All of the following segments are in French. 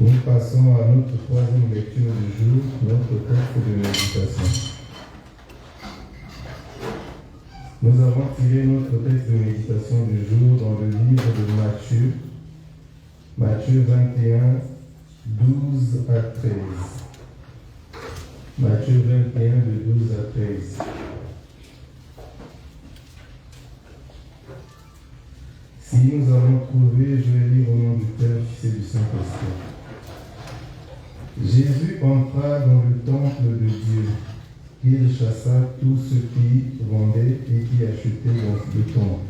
Nous passons à notre troisième lecture du jour, notre texte de méditation. Nous avons tiré notre texte de méditation du jour dans le livre de Matthieu, Matthieu 21, 12 à 13. Matthieu 21, de 12 à 13. Si nous avons trouvé, je vais lire au nom du Père, du Fils et du Saint-Esprit. Jésus entra dans le temple de Dieu. Il chassa tous ceux qui vendaient et qui achetaient dans le temple.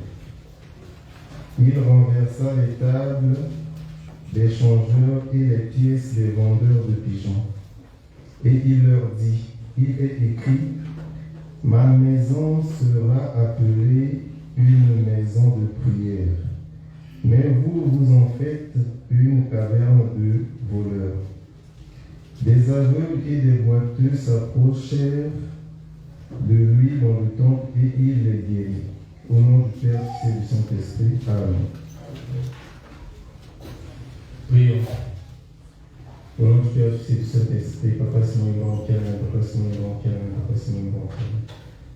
Il renversa les tables des changeurs et les pièces des vendeurs de pigeons. Et il leur dit, il est écrit, « Ma maison sera appelée une maison de prière. Mais vous, vous en faites une caverne de voleurs. » Des aveugles et des boiteux s'approchèrent de lui dans le temple et il les guérit. Au nom du Père et du Saint-Esprit. Amen. Prions. Au nom du Père et du Saint-Esprit, Papa Simon Bankana, Papa Simon Bankana, Papa Simon Bankana.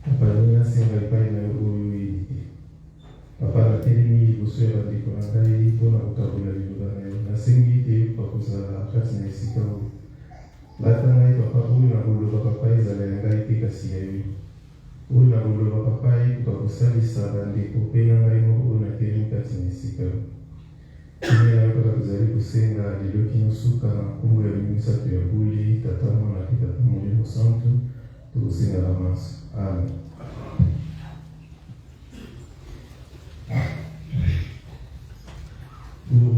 Papa Nina Singapai na Uruidi. Papa la Telemi, Bosuera de Konakai, Pona Vocabulary Lugane, Nasengi, Pakusa, Katina Sikau. Latangai papa huyu na bulu papai zalengai pika siyawi. Huyu na bulu papai kukakusali sabandi kupena ngai mo una kerimka tinisika. Kile na kwa kuzali kusenga lilo kinusuka na kumu ya misa tu ya buli tatamo na kita pamoja santo tukusenga la maso. Amen. Pour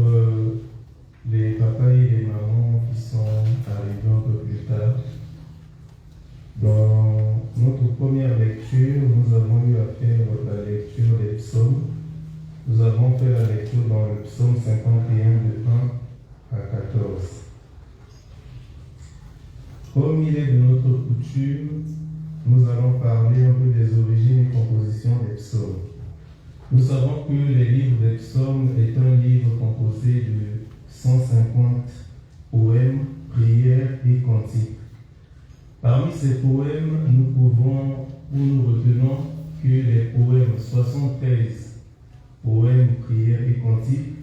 les papas et les mamans qui sont arrivés un peu plus tard, dans notre première lecture, nous avons eu à faire la lecture des psaumes. Nous avons fait la lecture dans le psaume 51 de 1 à 14. Comme il est de notre coutume, nous allons parler un peu des origines et compositions des psaumes. Nous savons que le livre des psaumes est un livre composé de 150 poèmes, prières et cantiques. Parmi ces poèmes, nous retenons que les poèmes 73 poèmes, prières et cantiques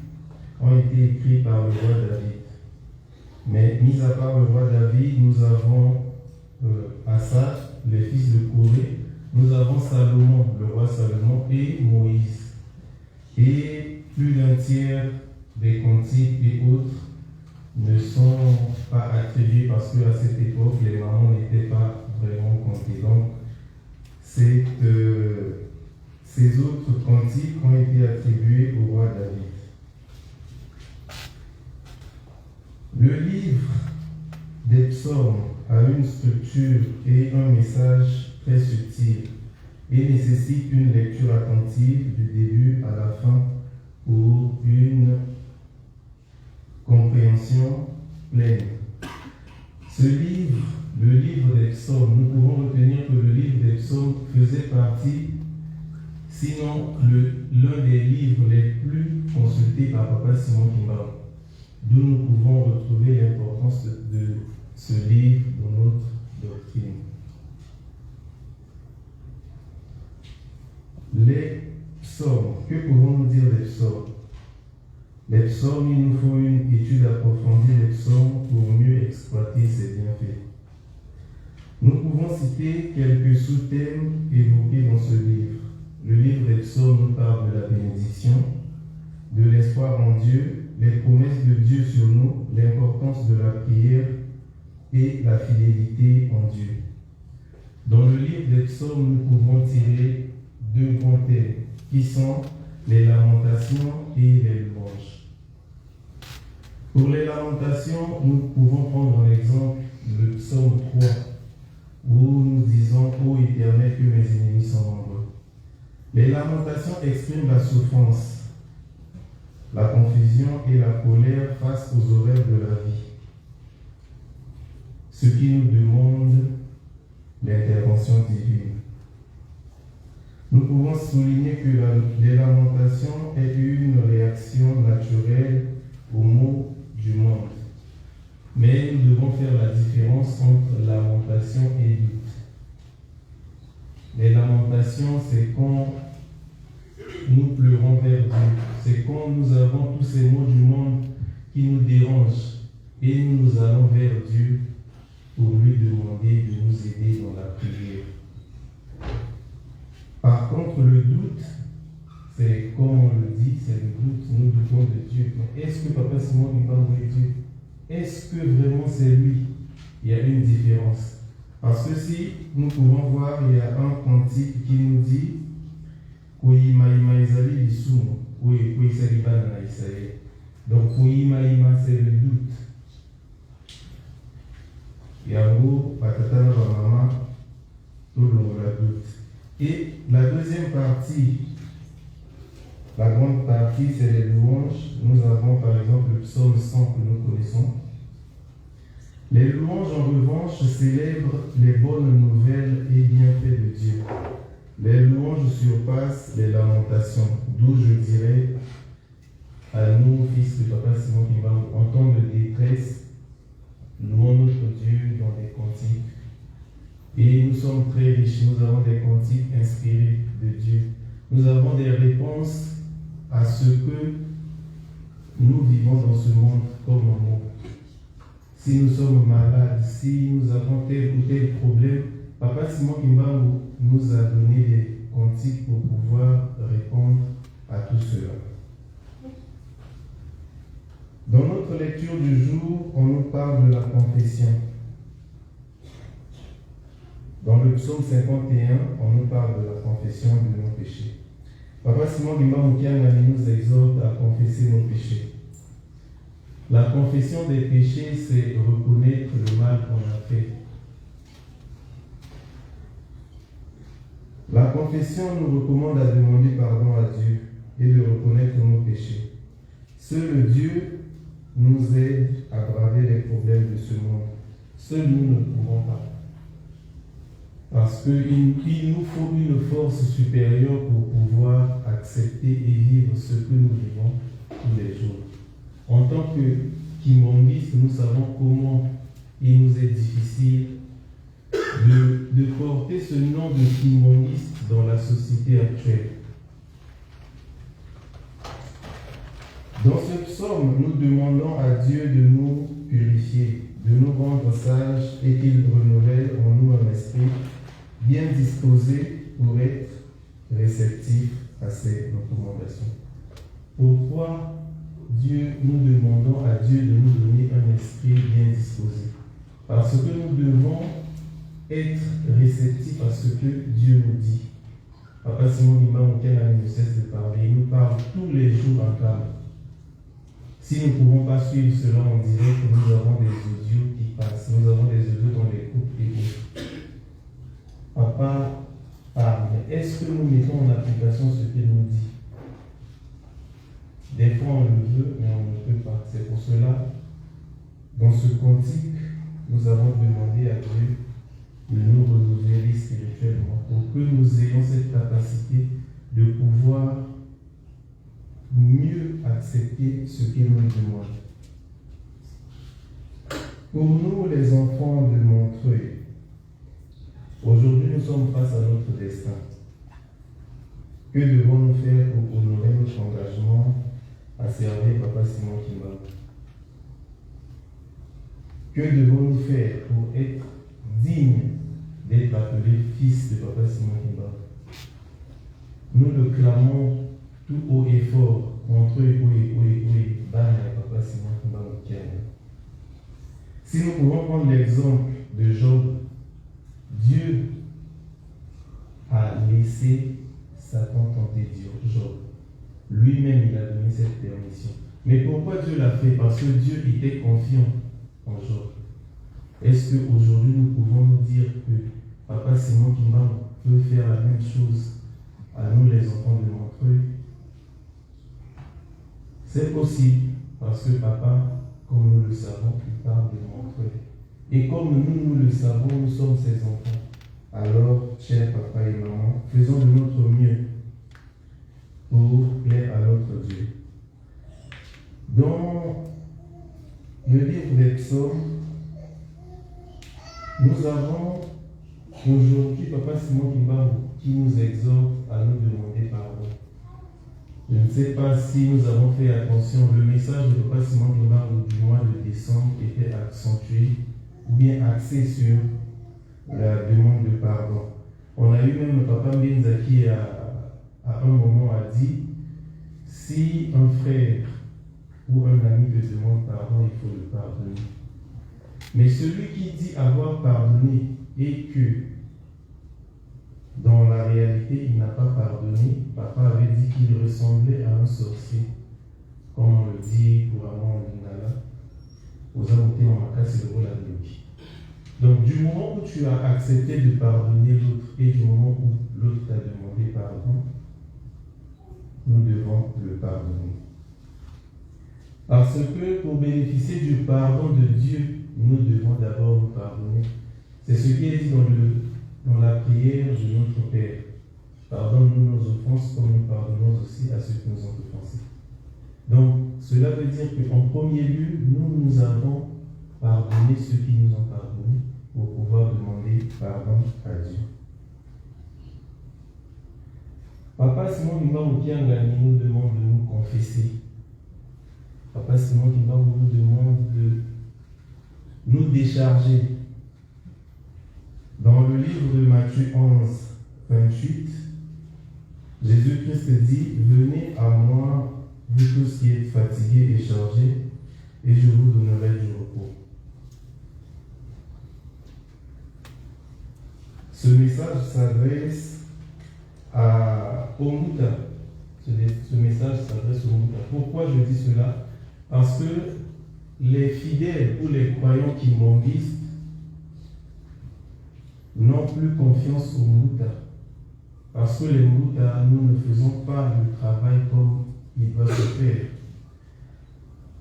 ont été écrits par le roi David. Mais mis à part le roi David, nous avons Asaph, le fils de Corée, nous avons Salomon, le roi Salomon et Moïse. Et plus d'un tiers des cantiques et autres ne sont pas attribués parce qu'à cette époque, les mamans n'étaient pas vraiment comptées. Donc, ces autres cantiques ont été attribués au roi David. Le livre des psaumes a une structure et un message très subtil et nécessite une lecture attentive du début à la fin pour une compréhension pleine. Ce livre, le livre des psaumes, nous pouvons retenir que le livre des psaumes faisait partie, sinon l'un des livres les plus consultés par Papa Simon Kimba, d'où nous pouvons retrouver l'importance de ce livre dans notre doctrine. Les psaumes, que pouvons-nous dire des psaumes? Les psaumes, il nous faut une étude approfondie des psaumes pour mieux exploiter ses bienfaits. Nous pouvons citer quelques sous-thèmes évoqués dans ce livre. Le livre des psaumes nous parle de la bénédiction, de l'espoir en Dieu, les promesses de Dieu sur nous, l'importance de la prière et la fidélité en Dieu. Dans le livre des psaumes, nous pouvons tirer deux grands thèmes qui sont les lamentations et les louanges. Pour les lamentations, nous pouvons prendre en exemple le psaume 3 où nous disons « Ô Éternel, que mes ennemis sont nombreux ». Les lamentations expriment la souffrance, la confusion et la colère face aux horreurs de la vie, ce qui nous demande l'intervention divine. Nous pouvons souligner que les lamentations est une réaction naturelle aux maux du monde. faire la différence entre lamentation et doute. Les lamentations, c'est quand nous pleurons vers Dieu. C'est quand nous avons tous ces maux du monde qui nous dérangent et nous allons vers Dieu pour lui demander de nous aider dans la prière. Par contre, le doute, c'est comme on le dit, c'est le doute, nous doutons de Dieu. Mais est-ce que Papa Simon il va envoyer Dieu? Est-ce que vraiment c'est lui? Il y a une différence. Parce que si nous pouvons voir, il y a un cantique qui nous dit donc, c'est le doute. Yango, patatana, maman, tout le doute. Et la deuxième partie, la grande partie, c'est les louanges. Nous avons par exemple le psaume 100 que nous connaissons. Les louanges, en revanche, célèbrent les bonnes nouvelles et bienfaits de Dieu. Les louanges surpassent les lamentations, d'où je dirais à nous, fils de Papa Simon Kimbangu, en temps de détresse, louons notre Dieu dans les cantiques. Et nous sommes très riches, nous avons des cantiques inspirés de Dieu. Nous avons des réponses à ce que nous vivons dans ce monde comme un monde. Si nous sommes malades, si nous avons tel ou tel problème, Papa Simon Kimbangu nous a donné des cantiques pour pouvoir répondre à tout cela. Dans notre lecture du jour, on nous parle de la confession. Dans le psaume 51, on nous parle de la confession de nos péchés. Papa Simon Kimbangu nous exhorte à confesser nos péchés. La confession des péchés, c'est reconnaître le mal qu'on a fait. La confession nous recommande à demander pardon à Dieu et de reconnaître nos péchés. Seul Dieu nous aide à braver les problèmes de ce monde. Seuls nous ne pouvons pas. Parce qu'il nous faut une force supérieure pour pouvoir accepter et vivre ce que nous vivons tous les jours. En tant que Kimonguiste, nous savons comment il nous est difficile de porter ce nom de Kimonguiste dans la société actuelle. Dans ce psaume, nous demandons à Dieu de nous purifier, de nous rendre sages et qu'il renouvelle en nous un esprit bien disposé pour être réceptif à ses recommandations. Pourquoi nous demandons à Dieu de nous donner un esprit bien disposé? Parce que nous devons être réceptifs à ce que Dieu nous dit. Papa Simon Kimbangu ne cesse de parler. Il nous parle tous les jours en calme. Si nous ne pouvons pas suivre cela, on dirait que nous avons des audios qui passent. Nous avons des audios dans les couples et autres. Papa parle. Mais est-ce que nous mettons en application ce qu'il nous dit? Des fois on le veut, mais on ne peut pas. C'est pour cela, dans ce cantique, nous avons demandé à Dieu de nous renouveler spirituellement pour que nous ayons cette capacité de pouvoir mieux accepter ce qu'il nous demande. Pour nous, les enfants de Montreuil, aujourd'hui nous sommes face à notre destin. Que devons-nous faire pour honorer notre engagement à servir Papa Simon Kimbangu? Que devons-nous faire pour être dignes d'être appelés fils de Papa Simon Kimbangu? Nous le clamons tout haut et fort, Montreuil, oui, Bana et Papa Simon Kimbangu. Si nous pouvons prendre l'exemple de Job, Dieu a laissé Satan tenter Job. Lui-même, il a donné cette permission. Mais pourquoi Dieu l'a fait? Parce que Dieu était confiant en Job. Est-ce qu'aujourd'hui, nous pouvons nous dire que Papa Simon Kimbangu peut faire la même chose à nous, les enfants de Montreuil? C'est possible, parce que Papa, comme nous le savons, il parle de Montreuil. Et comme nous le savons, nous sommes ses enfants. Alors, chers papa et maman, faisons de notre mieux pour plaire à notre Dieu. Dans le livre des psaumes, Nous avons aujourd'hui Papa Simon Kimbangu qui nous exhorte à nous demander pardon. Je ne sais pas si nous avons fait attention, le message de Papa Simon Kimbangu du mois de décembre était accentué ou bien axé sur la demande de pardon. On a eu même Papa Mbenza qui à un moment a dit, si un frère ou un ami te demande pardon, il faut le pardonner. Mais celui qui dit avoir pardonné et que dans la réalité il n'a pas pardonné, Papa avait dit qu'il ressemblait à un sorcier, comme on le dit couramment en lingala, aux amotés en macasse et le rôle à. Donc du moment où tu as accepté de pardonner l'autre et du moment où l'autre t'a demandé pardon, nous devons le pardonner. Parce que pour bénéficier du pardon de Dieu, nous devons d'abord nous pardonner. C'est ce qui est dit dans la prière de notre Père. Pardonne-nous nos offenses comme nous pardonnons aussi à ceux qui nous ont offensés. Donc, cela veut dire qu'en premier lieu, nous avons pardonné ceux qui nous ont pardonné pour pouvoir demander pardon à Dieu. Papa Simon Kimbangu Kiangani nous demande de nous confesser. Papa Simon Kimbangu nous demande de nous décharger. Dans le livre de Matthieu 11, 28, Jésus-Christ dit, venez à moi, vous tous qui êtes fatigués et chargés, et je vous donnerai du repos. Ce message s'adresse au Mouta. Ce message s'adresse au Mouta. Pourquoi je dis cela? Parce que les fidèles ou les croyants kimbongistes n'ont plus confiance au Mouta. Parce que les Mouta, nous ne faisons pas le travail comme il doit se faire.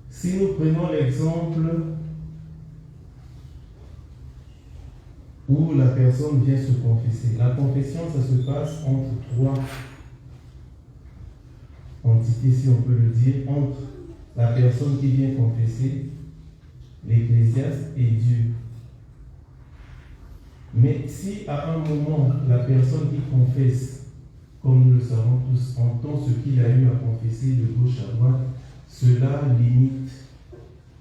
Si nous prenons l'exemple où la personne vient se confesser, la confession, ça se passe entre trois entités, si on peut le dire, entre la personne qui vient confesser, l'ecclésiaste et Dieu. Mais si à un moment, la personne qui confesse, comme nous le savons tous, entend ce qu'il a eu à confesser de gauche à droite, cela limite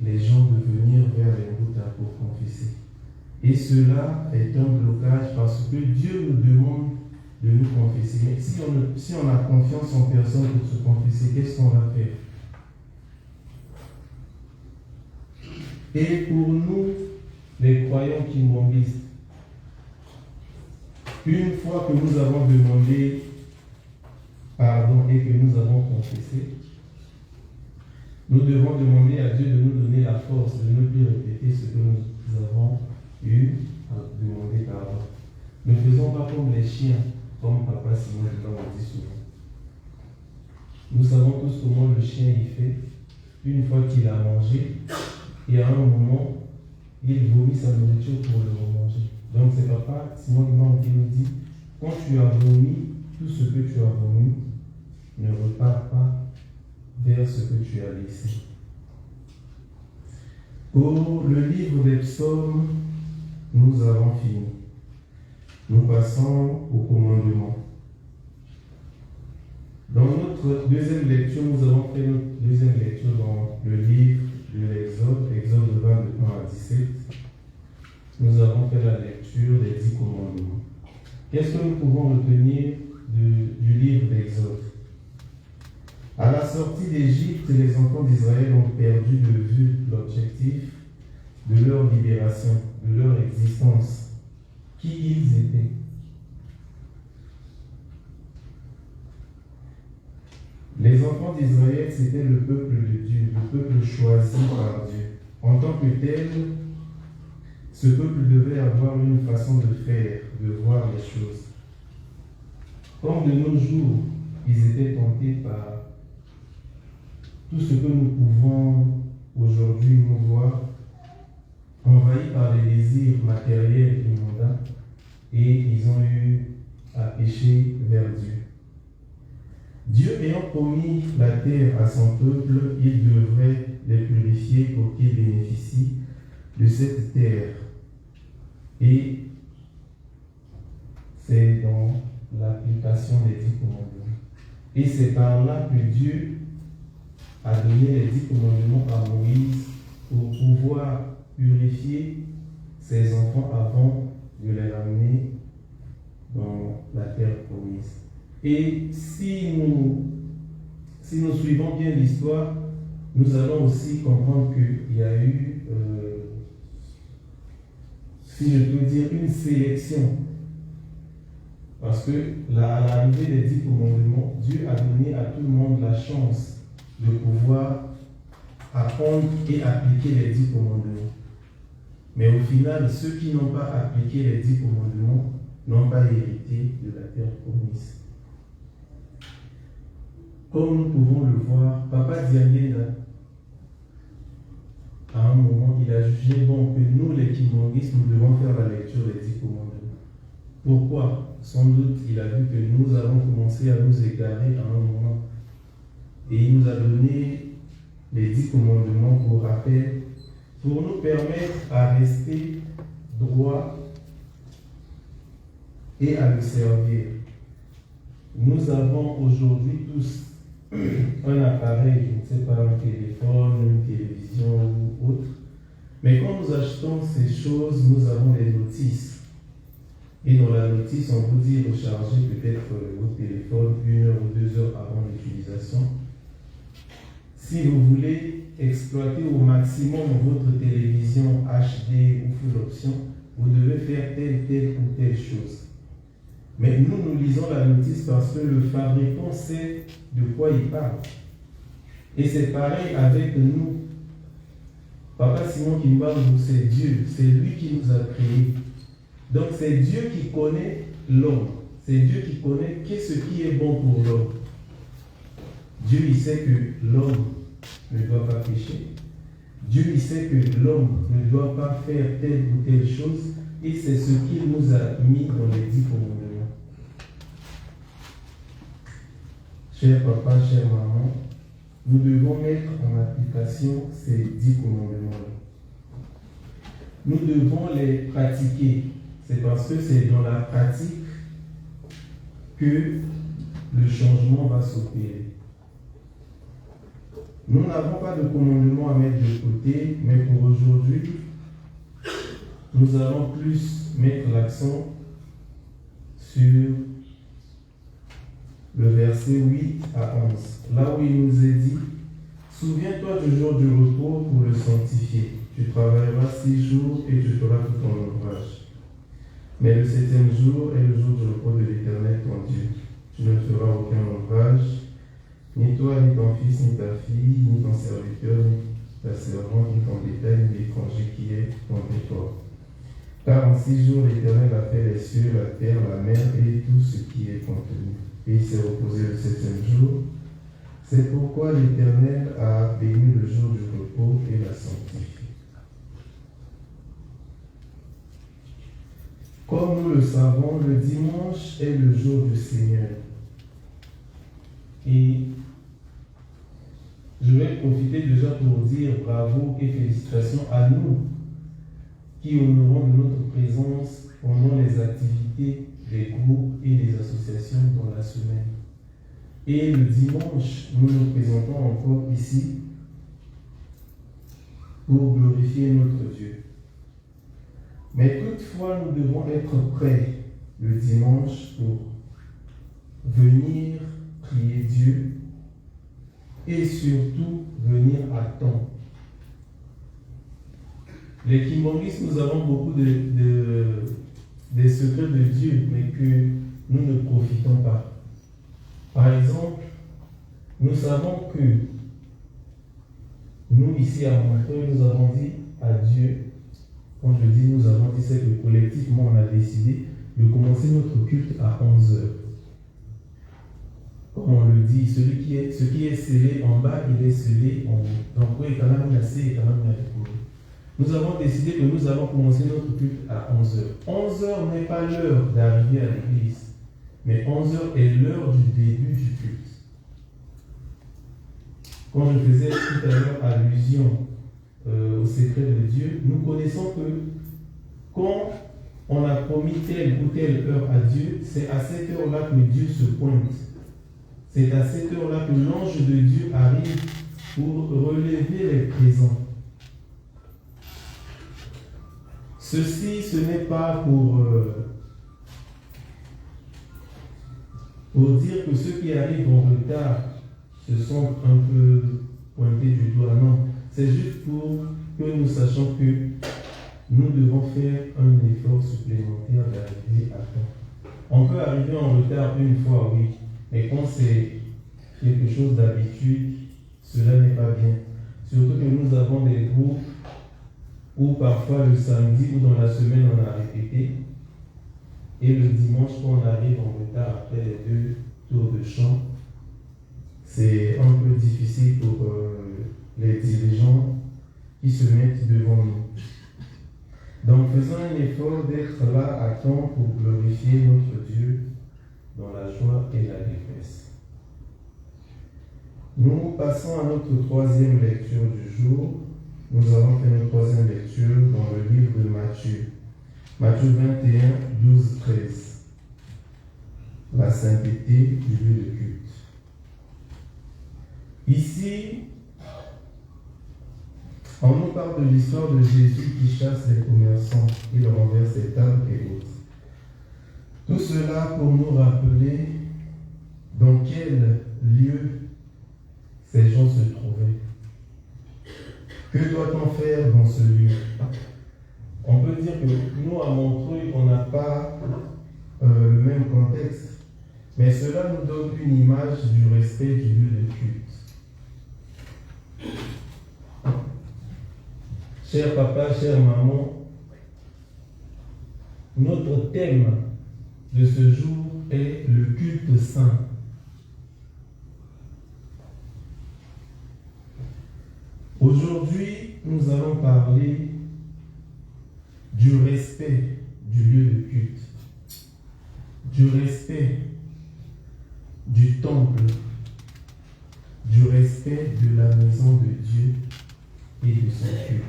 les gens de venir vers les Mouta pour confesser. Et cela est un blocage parce que Dieu nous demande de nous confesser. Mais si on a confiance en personne pour se confesser, qu'est-ce qu'on va faire? Et pour nous, les croyants kimbongistes, une fois que nous avons demandé pardon et que nous avons confessé, nous devons demander à Dieu de nous donner la force de ne plus répéter ce que nous avons eu à demander pardon. Ne faisons pas comme les chiens, comme Papa Simon le dit souvent. Nous savons tous comment le chien y fait une fois qu'il a mangé et à un moment, il vomit sa nourriture pour le remanger. Donc c'est Papa Simon qui nous dit, quand tu as vomi, tout ce que tu as vomi ne repart pas vers ce que tu as laissé. Pour le livre des psaumes, nous avons fini. Nous passons au commandement. Dans notre deuxième lecture, nous avons fait notre deuxième lecture dans le livre de l'Exode, Exode 20, de 1 à 17. Nous avons fait la lecture des 10 commandements. Qu'est-ce que nous pouvons retenir du livre d'Exode? À la sortie d'Égypte, les enfants d'Israël ont perdu de vue l'objectif de leur libération, de leur existence, qui ils étaient. Les enfants d'Israël, c'était le peuple de Dieu, le peuple choisi par Dieu. En tant que tel, ce peuple devait avoir une façon de faire, de voir les choses. Comme de nos jours, ils étaient tentés par tout ce que nous pouvons aujourd'hui nous voir, envahis par les désirs matériels et mondains, et ils ont eu à pécher vers Dieu. Dieu ayant promis la terre à son peuple, il devrait les purifier pour qu'ils bénéficient de cette terre. Et c'est dans l'application des 10 commandements. Et c'est par là que Dieu a donné les 10 commandements à Moïse pour pouvoir purifier ses enfants avant de les ramener dans la terre promise. Et si nous suivons bien l'histoire, nous allons aussi comprendre qu'il y a eu, si je peux dire, une sélection. Parce que à l'arrivée des 10 commandements, Dieu a donné à tout le monde la chance de pouvoir apprendre et appliquer les 10 commandements. Mais au final, ceux qui n'ont pas appliqué les 10 commandements n'ont pas hérité de la terre promise. Comme nous pouvons le voir, Papa Diagne, à un moment, il a jugé bon que nous, les Kimonguistes, nous devons faire la lecture des 10 commandements. Pourquoi? Sans doute, il a vu que nous avons commencé à nous égarer à un moment. Et il nous a donné les 10 commandements pour rappel, pour nous permettre à rester droit et à le servir. Nous avons aujourd'hui tous un appareil, je ne sais pas, un téléphone, une télévision ou autre. Mais quand nous achetons ces choses, nous avons des notices. Et dans la notice, on vous dit recharger peut-être votre téléphone 1 heure ou 2 heures avant l'utilisation. Si vous voulez exploiter au maximum votre télévision HD ou full option, vous devez faire telle ou telle chose. Mais nous lisons la notice parce que le fabricant sait de quoi il parle. Et c'est pareil avec nous. Papa Simon Kimbangu, c'est Dieu, c'est lui qui nous a créés. Donc c'est Dieu qui connaît l'homme. C'est Dieu qui connaît qu'est-ce qui est bon pour l'homme. Dieu, il sait que l'homme ne doit pas pécher. Dieu, il sait que l'homme ne doit pas faire telle ou telle chose. Et c'est ce qu'il nous a mis dans les 10 commandements. Cher papa, chère maman, nous devons mettre en application ces 10 commandements-là. Nous devons les pratiquer. C'est parce que c'est dans la pratique que le changement va s'opérer. Nous n'avons pas de commandement à mettre de côté, mais pour aujourd'hui, nous allons plus mettre l'accent sur le verset 8 à 11. Là où il nous est dit, souviens-toi du jour du repos pour le sanctifier. Tu travailleras 6 jours et tu feras tout ton ouvrage. Mais le 7e jour est le jour du repos de l'Éternel ton Dieu. Tu ne feras aucun ouvrage, ni toi, ni ton fils, ni ta fille, ni ton serviteur, ni ta servante, ni ton bétail, ni l'étranger qui est dans tes ports. Car en 6 jours, l'Éternel a fait les cieux, la terre, la mer et tout ce qui est contenu. Et il s'est reposé le 7e jour. C'est pourquoi l'Éternel a béni le jour du repos et l'a sanctifié. Comme nous le savons, le dimanche est le jour du Seigneur. Et je vais profiter déjà pour dire bravo et félicitations à nous qui honorons de notre présence pendant les activités des groupes et des associations dans la semaine. Et le dimanche, nous nous présentons encore ici pour glorifier notre Dieu. Mais toutefois, nous devons être prêts le dimanche pour venir prier Dieu et surtout venir à temps. Les Kimonguistes, nous avons beaucoup des secrets de Dieu, mais que nous ne profitons pas. Par exemple, nous savons que nous, ici à Montreuil, nous avons dit à Dieu, quand je dis nous avons dit, c'est que collectivement on a décidé de commencer notre culte à 11h. Comme on le dit, ce qui est scellé en bas, il est scellé en haut. Donc oui, quand même assez et quand même assez. Nous avons décidé que nous allons commencer notre culte à 11h. 11h n'est pas l'heure d'arriver à l'église, mais 11h est l'heure du début du culte. Quand je faisais tout à l'heure allusion au secret de Dieu, nous connaissons que quand on a promis telle ou telle heure à Dieu, c'est à cette heure-là que Dieu se pointe. C'est à cette heure-là que l'ange de Dieu arrive pour relever les présents. Ceci, ce n'est pas pour dire que ceux qui arrivent en retard se sont un peu pointés du doigt. Non, c'est juste pour que nous sachions que nous devons faire un effort supplémentaire d'arriver à temps. On peut arriver en retard une fois, oui, mais quand c'est quelque chose d'habitude, cela n'est pas bien. Surtout que nous avons des groupes où parfois le samedi ou dans la semaine on a répété, et le dimanche quand on arrive en retard après les 2 tours de chant, c'est un peu difficile pour les dirigeants qui se mettent devant nous. Donc faisons un effort d'être là à temps pour glorifier notre Dieu dans la joie et la détresse. Nous passons à notre troisième lecture du jour. Nous avons fait notre troisième lecture dans le livre de Matthieu. Matthieu 21, 12, 13. La sainteté du lieu de culte. Ici, on nous parle de l'histoire de Jésus qui chasse les commerçants, il renverse les tables et autres. Tout cela pour nous rappeler dans quel lieu ces gens se trouvaient. Que doit-on faire dans ce lieu? On peut dire que nous, à Montreuil, on n'a pas le même contexte, mais cela nous donne une image du respect du lieu de culte. Cher papa, chère maman, notre thème de ce jour est le culte saint. Aujourd'hui, nous allons parler du respect du lieu de culte, du respect du temple, du respect de la maison de Dieu et de son culte.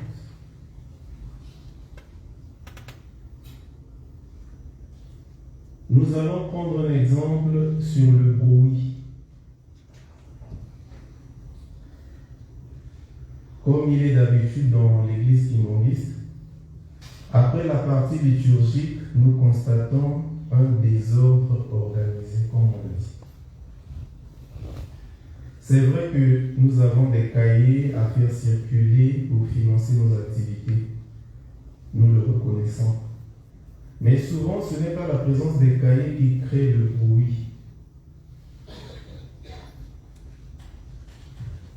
Nous allons prendre un exemple sur le bruit. Comme il est d'habitude dans l'église kimongiste, après la partie liturgique, nous constatons un désordre organisé, comme on le dit. C'est vrai que nous avons des cahiers à faire circuler pour financer nos activités. Nous le reconnaissons. Mais souvent, ce n'est pas la présence des cahiers qui crée le bruit.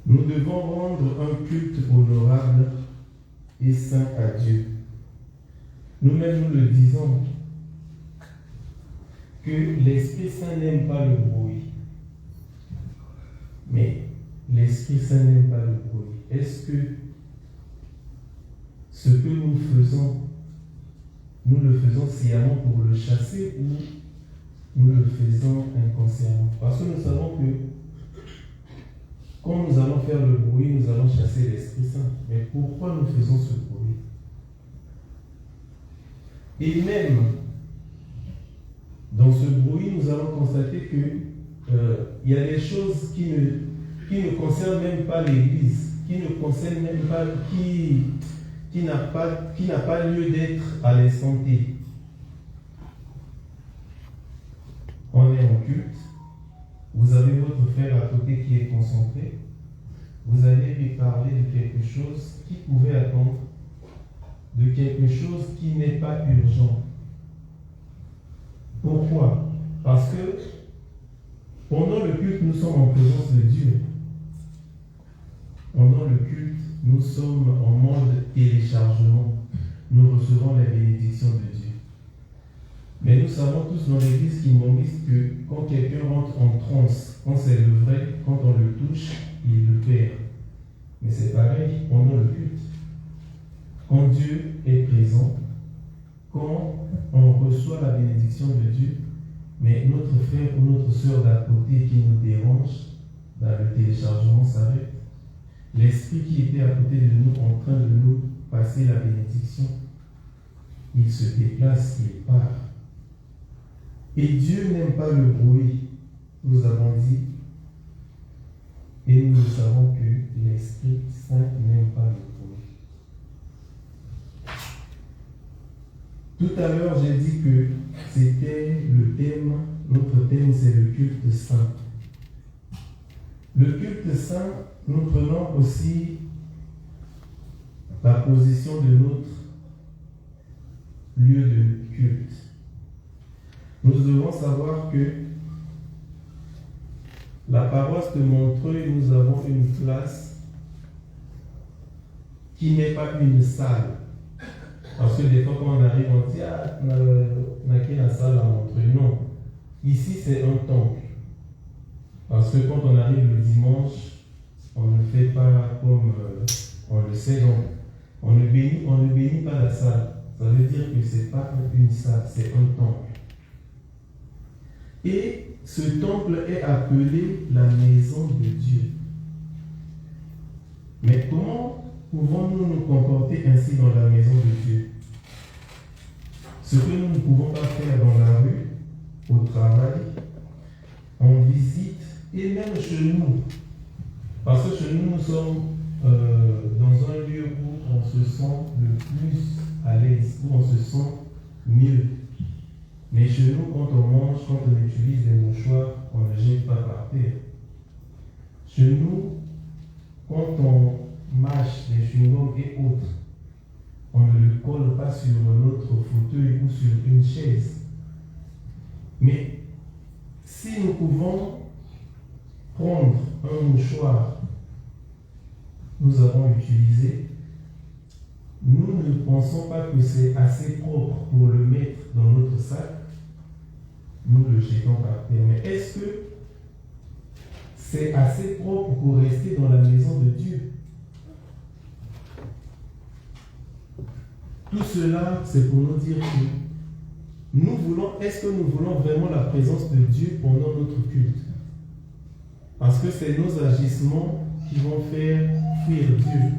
Nous devons rendre un culte honorable et saint à Dieu. Nous-mêmes, nous le disons, que l'Esprit Saint n'aime pas le bruit. Mais l'Esprit Saint n'aime pas le bruit. Est-ce que ce que nous faisons, nous le faisons sciemment pour le chasser ou nous le faisons inconsciemment? Parce que nous savons que quand nous allons faire le bruit, nous allons chasser l'Esprit Saint. Mais pourquoi nous faisons ce bruit? Et même dans ce bruit, nous allons constater que il y a des choses qui ne concernent même pas l'Église, qui ne concernent même pas, qui n'a pas lieu d'être à l'instant T. On est en culte, vous avez votre frère à côté qui est concentré, vous allez lui parler de quelque chose qui pouvait attendre, de quelque chose qui n'est pas urgent. Pourquoi? Parce que pendant le culte, nous sommes en présence de Dieu. Pendant le culte, nous sommes en mode téléchargement. Nous recevons les bénédictions de Dieu. Mais nous savons tous dans l'église kimongiste que quand quelqu'un rentre en transe, quand c'est le vrai, quand on le touche, il le perd. Mais c'est pareil pendant le culte. Quand Dieu est présent, quand on reçoit la bénédiction de Dieu, mais notre frère ou notre soeur d'à côté qui nous dérange, le téléchargement s'arrête. L'esprit qui était à côté de nous en train de nous passer la bénédiction il se déplace, il part. Et Dieu n'aime pas le bruit, nous avons dit. Et nous savons que l'Esprit Saint n'aime pas le bruit. Tout à l'heure, j'ai dit que c'était le thème, notre thème c'est le culte saint. Le culte saint, nous prenons aussi la position de notre lieu de culte. Nous devons savoir que la paroisse de Montreuil, nous avons une place qui n'est pas une salle. Parce que des fois, quand on arrive, on dit ah, on a qu'une salle à Montreuil. Non. Ici, c'est un temple. Parce que quand on arrive le dimanche, on ne fait pas comme on le sait. Donc, on ne bénit pas la salle. Ça veut dire que ce n'est pas une salle, c'est un temple. Et ce temple est appelé la maison de Dieu. Mais comment pouvons-nous nous comporter ainsi dans la maison de Dieu? Ce que nous ne pouvons pas faire dans la rue, au travail, en visite et même chez nous. Parce que chez nous, nous sommes dans un lieu où on se sent le plus à l'aise, où on se sent mieux. Mais chez nous, quand on mange, quand on utilise des mouchoirs, on ne jette pas par terre. Chez nous, quand on mâche des chewing-gums et autres, on ne le colle pas sur notre fauteuil ou sur une chaise. Mais si nous pouvons prendre un mouchoir, nous avons utilisé, nous ne pensons pas que c'est assez propre pour le mettre dans notre sac, nous le jetons par terre. Mais est-ce que c'est assez propre pour rester dans la maison de Dieu? Tout cela, c'est pour nous dire que est-ce que nous voulons vraiment la présence de Dieu pendant notre culte? Parce que c'est nos agissements qui vont faire fuir Dieu.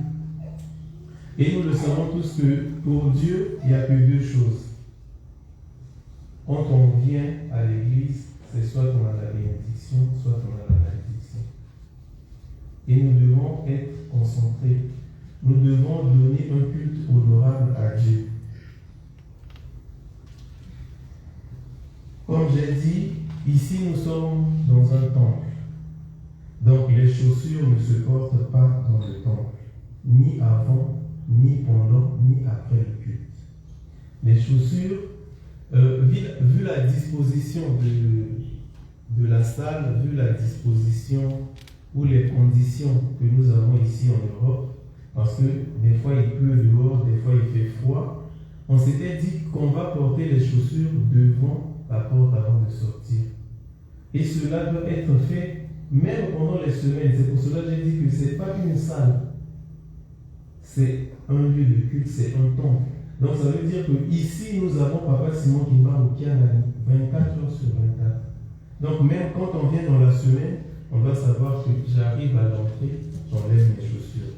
Et nous le savons tous que pour Dieu, il n'y a que deux choses. Quand on vient à l'église, c'est soit on a la bénédiction, soit on a la malédiction. Et nous devons être concentrés. Nous devons donner un culte honorable à Dieu. Comme j'ai dit, ici nous sommes dans un temple. Donc les chaussures ne se portent pas dans le temple, ni avant, ni pendant, ni après le culte. Les chaussures, vu la disposition de la salle, vu la disposition ou les conditions que nous avons ici en Europe, parce que des fois il pleut dehors, des fois il fait froid, on s'était dit qu'on va porter les chaussures devant la porte avant de sortir. Et cela doit être fait même pendant les semaines. C'est pour cela que j'ai dit que ce n'est pas une salle. C'est un lieu de culte, c'est un temple. Donc ça veut dire qu'ici nous avons Papa Simon Kimba Okianani, 24 heures sur 24. Donc même quand on vient dans la semaine, on doit savoir que j'arrive à l'entrée, j'enlève mes chaussures.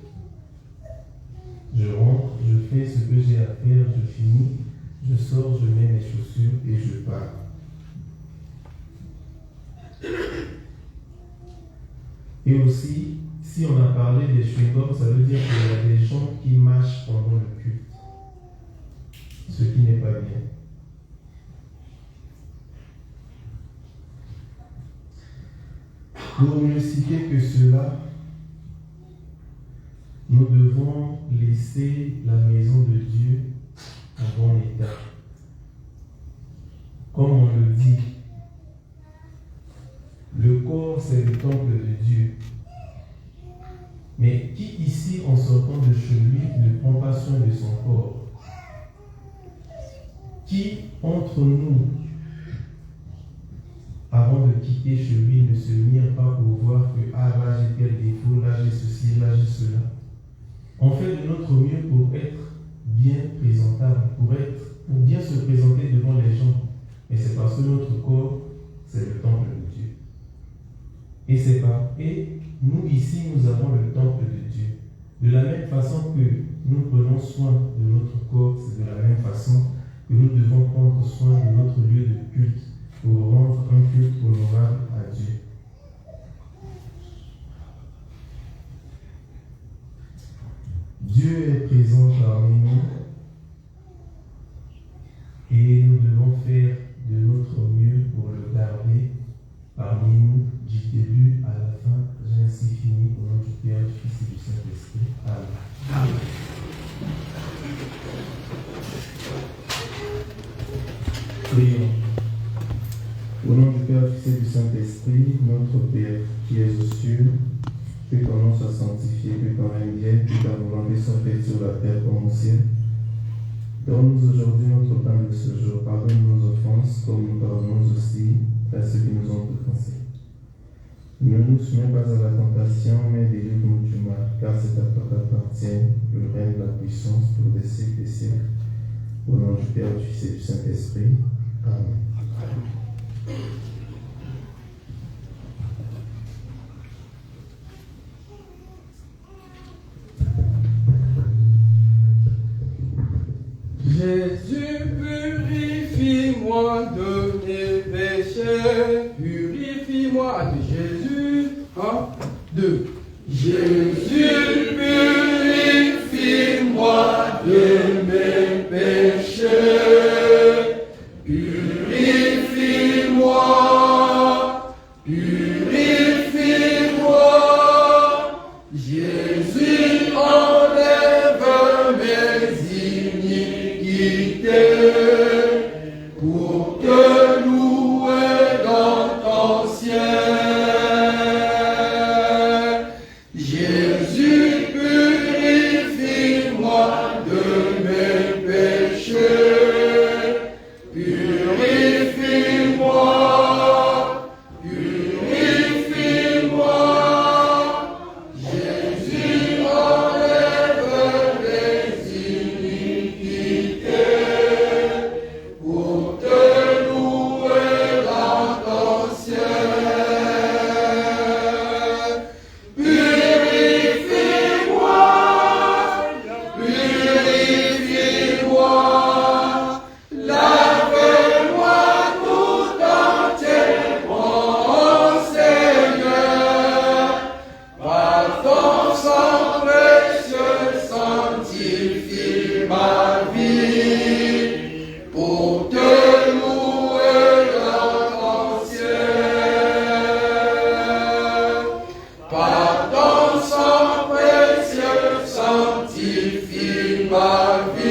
Je rentre, je fais ce que j'ai à faire, je finis, je sors, je mets mes chaussures et je pars. Et aussi, si on a parlé des chewing-gums, ça veut dire qu'il y a des gens qui mâchent pendant le culte. Ce qui n'est pas bien. Pour ne citer que cela, nous devons laisser la maison de Dieu en bon état. Comme on le dit, le corps c'est le temple de Dieu. Mais qui ici, en sortant de chez lui, ne prend pas soin de son corps? Qui entre nous, avant de quitter chez lui, ne se mire pas pour voir que là j'ai tel défaut, là j'ai ceci, là j'ai cela? On fait de notre mieux pour être bien présentable, pour bien se présenter devant les gens. Mais c'est parce que notre corps, c'est le temple de Dieu. Et nous ici, nous avons le temple de Dieu. De la même façon que nous prenons soin de notre corps, c'est de la même façon que nous devons prendre soin de notre lieu de culte pour rendre un culte honorable à Dieu. Dieu est présent parmi nous et nous devons faire de notre mieux pour le garder parmi nous du début à la fin. J'ai ainsi fini au nom du Père, du Fils et du Saint-Esprit. Amen. Amen. Prions. Au nom du Père, du Fils et du Saint-Esprit, notre Père qui es aux cieux, que ton nom soit sanctifié, que ton règne vienne, que ta volonté soit faite sur la terre comme au ciel. Donne-nous aujourd'hui notre pain de ce jour. Pardonne nos offenses, comme nous pardonnons aussi à ceux qui nous ont offensés. Ne nous soumets pas à la tentation, mais délivre-nous du mal, car c'est à toi qu'appartient le règne, la puissance pour des siècles des siècles. Au nom du Père, du Fils et du Saint-Esprit. Amen. Jésus, purifie-moi de mes péchés, purifie-moi de Jésus. 1, 2. Jésus, purifie-moi de mes péchés, purifie-moi, purifie-moi. Jésus, enlève mes pour te louer dans ton ciel. Jésus, purifie-moi de mes péchés. Purifie-moi, purifie-moi. Jésus, enlève mes iniquités. Pour te louer dans ton ciel. Purifie-moi, purifie-moi, lave-moi tout entier, mon Seigneur, par ton sang précieux sanctifie ma vie. Pour te louer dans ton ciel, par ton sang précieux sanctifie ma vie.